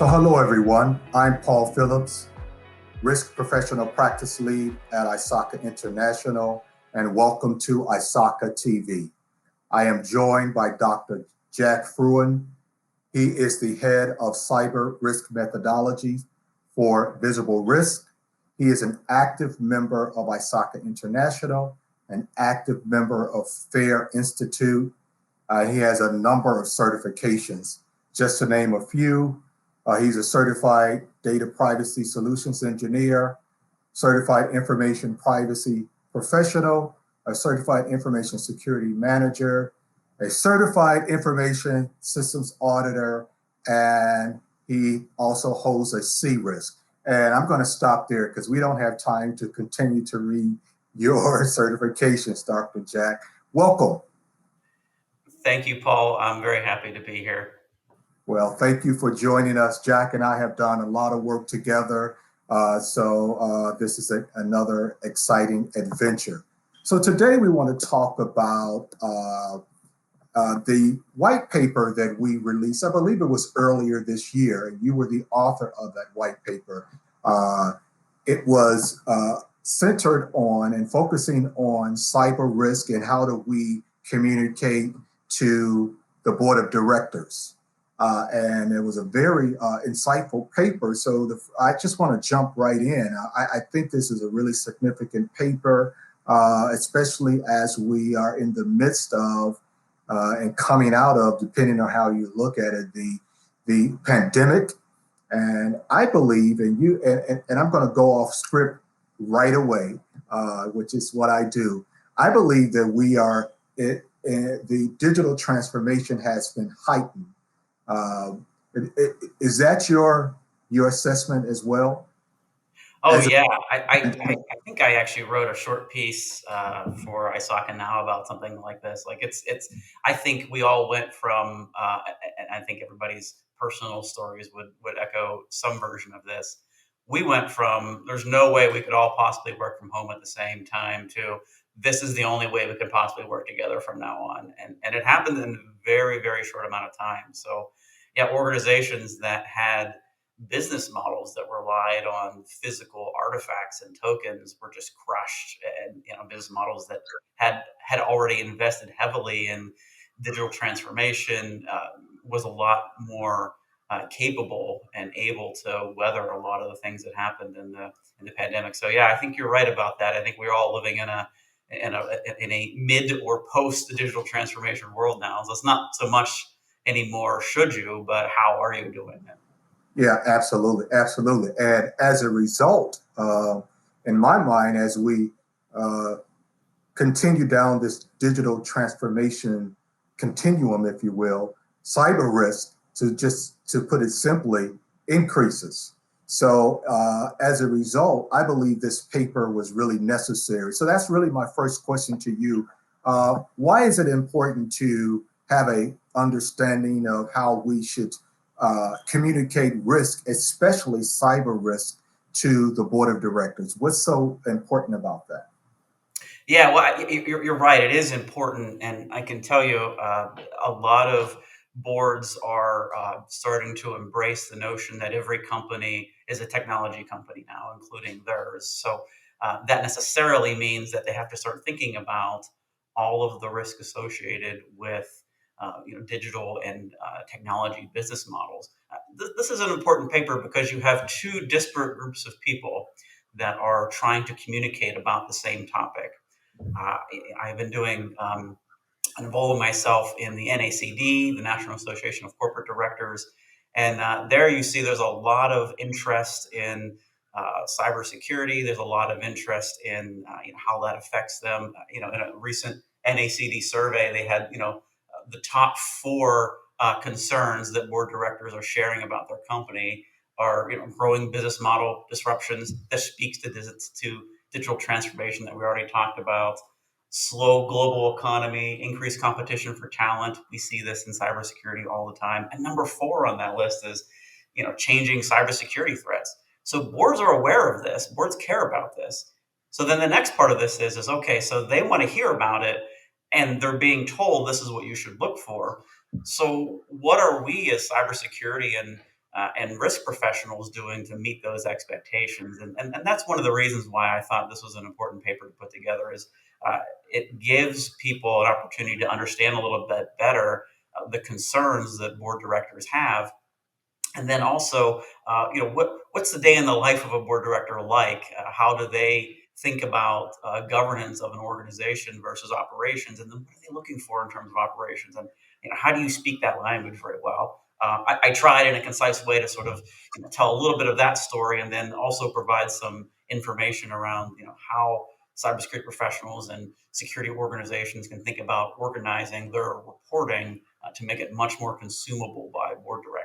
So, hello everyone. I'm Paul Phillips, Risk Professional Practice Lead at ISACA International, and welcome to ISACA TV. I am joined by Dr. Jack Freund. He is the head of cyber risk methodology for VisibleRisk. He is an active member of ISACA International, an active member of FAIR Institute. He has a number of certifications. Just to name a few, he's a certified data privacy solutions engineer, certified information privacy professional, a certified information security manager, a certified information systems auditor, and he also holds a C-risk. And I'm going to stop there because we don't have time to continue to read your certifications, Dr. Jack. Welcome. Thank you, Paul. I'm very happy to be here. Well, thank you for joining us. Jack and I have done a lot of work together, so this is another exciting adventure. So today we want to talk about the white paper that we released. I believe it was earlier this year, and you were the author of that white paper. It was centered on and focusing on cyber risk and how do we communicate to the board of directors. And it was a very insightful paper. So I just want to jump right in. I think this is a really significant paper, especially as we are in the midst of and coming out of, depending on how you look at it, the pandemic. And I believe, and I'm going to go off script right away, which is what I do. I believe that the digital transformation has been heightened. Is that your assessment as well? Oh yeah, I think I actually wrote a short piece for ISACA Now about something like this. Like it's. I think we all went from, and I think everybody's personal stories would echo some version of this. We went from there's no way we could all possibly work from home at the same time to this is the only way we could possibly work together from now on, and it happened in a very short amount of time. So yeah, organizations that had business models that relied on physical artifacts and tokens were just crushed, and business models that had already invested heavily in digital transformation was a lot more capable and able to weather a lot of the things that happened in the pandemic. So yeah, I think you're right about that. I think we're all living in a mid or post digital transformation world now. So it's not so much anymore should you, but how are you doing it? Yeah, absolutely, absolutely. And as a result, in my mind, as we uh, continue down this digital transformation continuum, if you will, cyber risk, to put it simply, increases. So as a result, I believe this paper was really necessary. So that's really my first question to you. Why is it important to have a understanding of how we should communicate risk, especially cyber risk, to the board of directors? What's so important about that? Yeah, well, you're right. It is important, and I can tell you, a lot of boards are starting to embrace the notion that every company is a technology company now, including theirs. So that necessarily means that they have to start thinking about all of the risk associated with digital and technology business models. This is an important paper because you have two disparate groups of people that are trying to communicate about the same topic. uh, I've been doing involving myself in the NACD, the National Association of Corporate Directors, and there you see there's a lot of interest in cybersecurity. There's a lot of interest in how that affects them. In a recent NACD survey, they had the top four concerns that board directors are sharing about their company are growing business model disruptions. This speaks to digital transformation that we already talked about, slow global economy, increased competition for talent. We see this in cybersecurity all the time. And number four on that list is, changing cybersecurity threats. So boards are aware of this. Boards care about this. So then the next part of this is okay. So they want to hear about it, and they're being told this is what you should look for. So what are we as cybersecurity and and risk professionals doing to meet those expectations. And that's one of the reasons why I thought this was an important paper to put together is it gives people an opportunity to understand a little bit better the concerns that board directors have, and then also, what's the day in the life of a board director like? How do they think about governance of an organization versus operations? And then what are they looking for in terms of operations? And how do you speak that language very well? I tried in a concise way to sort of tell a little bit of that story, and then also provide some information around how cybersecurity professionals and security organizations can think about organizing their reporting to make it much more consumable by board directors.